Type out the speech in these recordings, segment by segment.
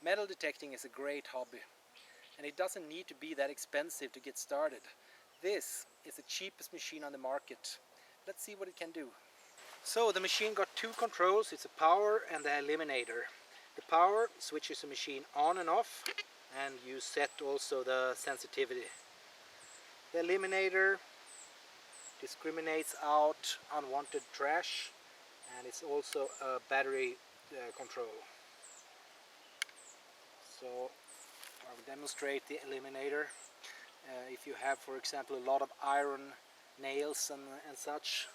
Metal detecting is a great hobby, and it doesn't need to be that expensive to get started. This is the cheapest machine on the market. Let's see what it can do. So the machine got two controls, it's a power and the eliminator. The power switches the machine on and off, and you set also the sensitivity. The eliminator discriminates out unwanted trash, and it's also a battery control. So I'll demonstrate the eliminator. If you have, for example, a lot of iron nails and such,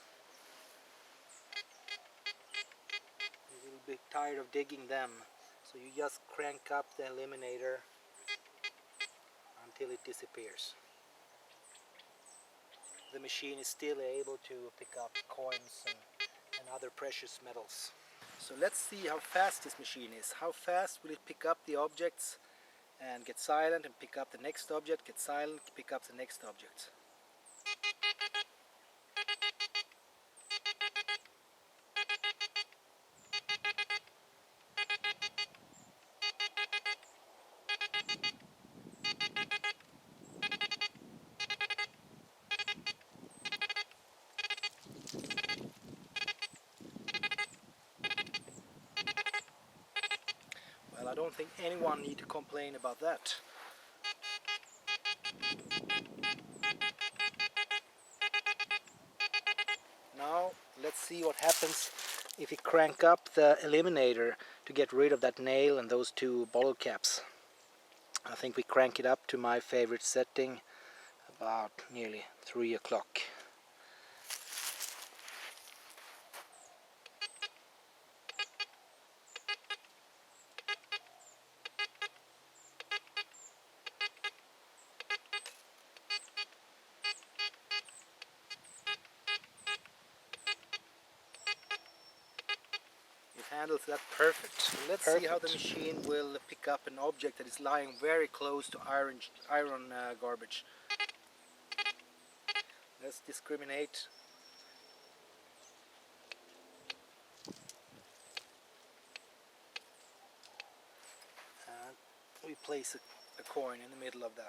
you will be tired of digging them, so you just crank up the eliminator until it disappears. The machine is still able to pick up coins and other precious metals. So let's see how fast this machine is. How fast will it pick up the objects and get silent and pick up the next object, get silent, pick up the next object. Well, I don't think anyone need to complain about that. Now let's see what happens if you crank up the eliminator to get rid of that nail and those two bottle caps. I think we crank it up to my favorite setting, about nearly 3 o'clock. It handles that perfect. So let's see how the machine will pick up an object that is lying very close to iron garbage. Let's discriminate. And we place a coin in the middle of there.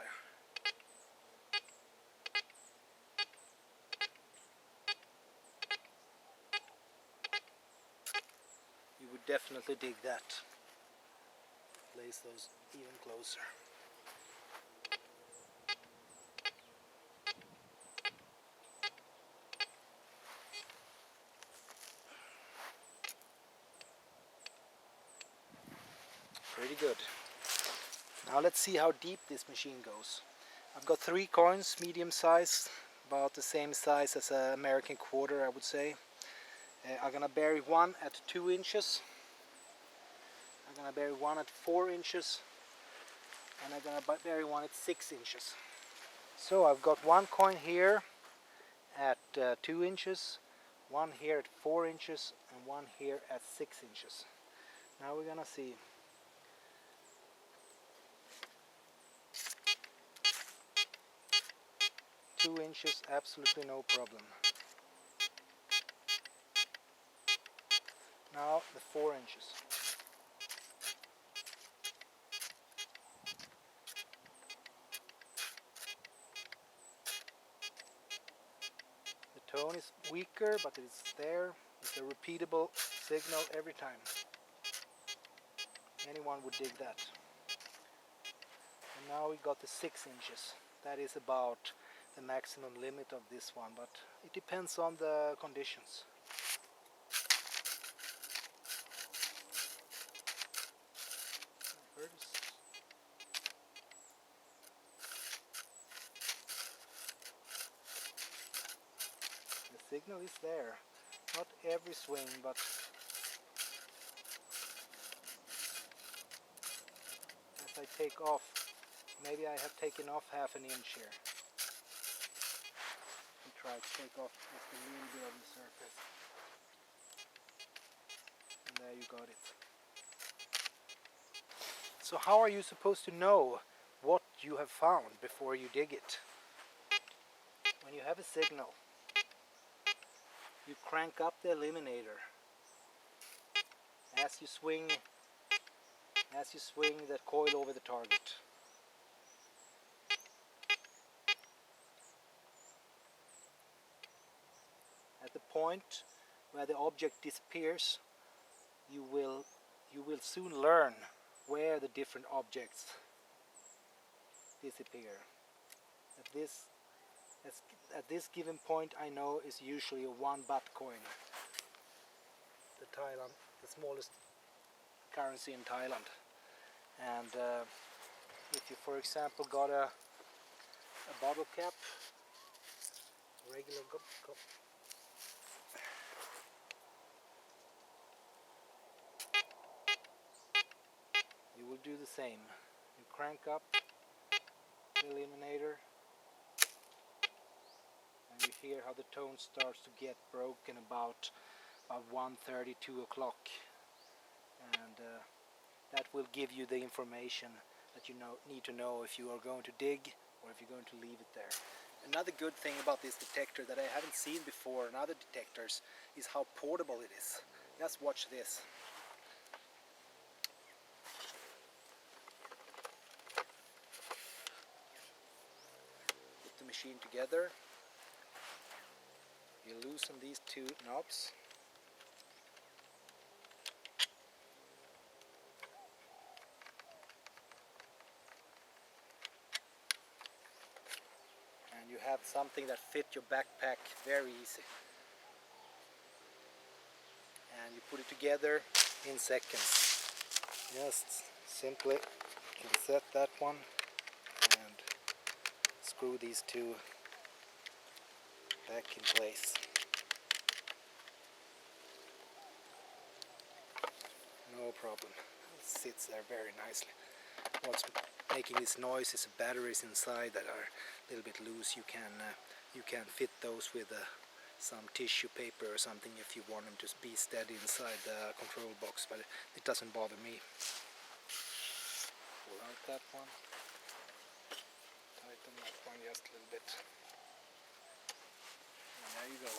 You would definitely dig that. Place those even closer. Pretty good. Now let's see how deep this machine goes. I've got 3 coins, medium size, about the same size as an American quarter, I would say. I'm gonna bury one at 2 inches. I'm gonna bury one at 4 inches. And I'm gonna bury one at 6 inches. So I've got one coin here at 2 inches, one here at 4 inches, and one here at 6 inches. Now we're gonna see. Two inches, absolutely no problem. Now the 4 inches. The tone is weaker, but it's there. It's a repeatable signal every time. Anyone would dig that. And now we got the 6 inches. That is about the maximum limit of this one, but it depends on the conditions. The signal is there. Not every swing, but as I take off, maybe I have taken off half an inch here. And try to take off just a little bit of the surface. And there you got it. So how are you supposed to know what you have found before you dig it? When you have a signal, you crank up the eliminator. As you swing as you swing that coil over the target. At the point where the object disappears, you will soon learn where the different objects disappear. At this given point, I know is usually a 1 baht coin. The smallest currency in Thailand. And if you, for example, got a bottle cap, regular cup, you will do the same. You crank up the eliminator, and you hear how the tone starts to get broken about 1:30, 2 o'clock, and that will give you the information that you need to know if you are going to dig or if you're going to leave it there. Another good thing about this detector that I haven't seen before in other detectors is how portable it is. Just watch this. Put the machine together. You loosen these two knobs. And you have something that fits your backpack very easy. And you put it together in seconds. Just simply can set that one and screw these two back in place. No problem. It sits there very nicely. What's making this noise is the batteries inside that are a little bit loose. You can fit those with some tissue paper or something if you want them to be steady inside the control box, but it doesn't bother me. Pull out that one. Tighten that one just a little bit. And there you go.